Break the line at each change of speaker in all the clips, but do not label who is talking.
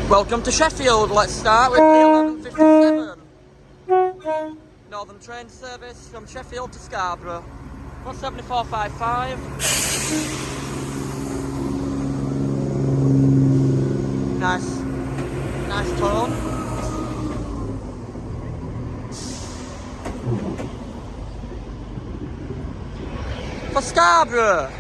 Welcome to Sheffield. Let's start with the 11:57 Northern train service from Sheffield to Scarborough. 174.55. Nice tone. For Scarborough.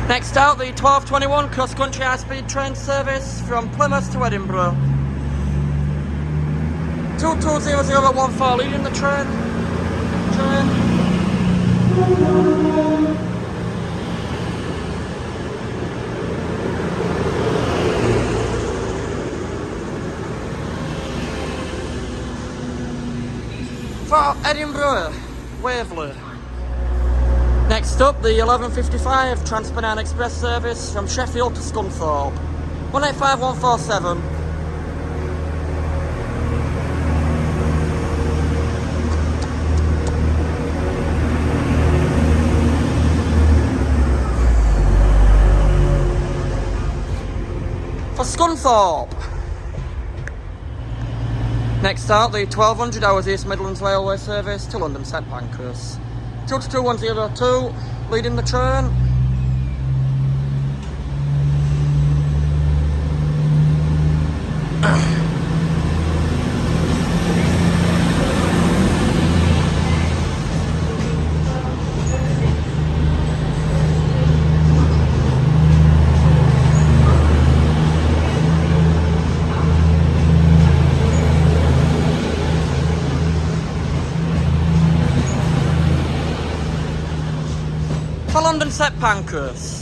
Next out, the 12:21 cross-country high-speed train service from Plymouth to Edinburgh. 220014 leading the train. For Edinburgh, Waverley. Next up, the 11:55 Trans-Pennine Express service from Sheffield to Scunthorpe. 185147. For Scunthorpe. Next out, the 1200 hours East Midlands Railway service to London St Pancras. 22102 leading the train. For London St Pancras.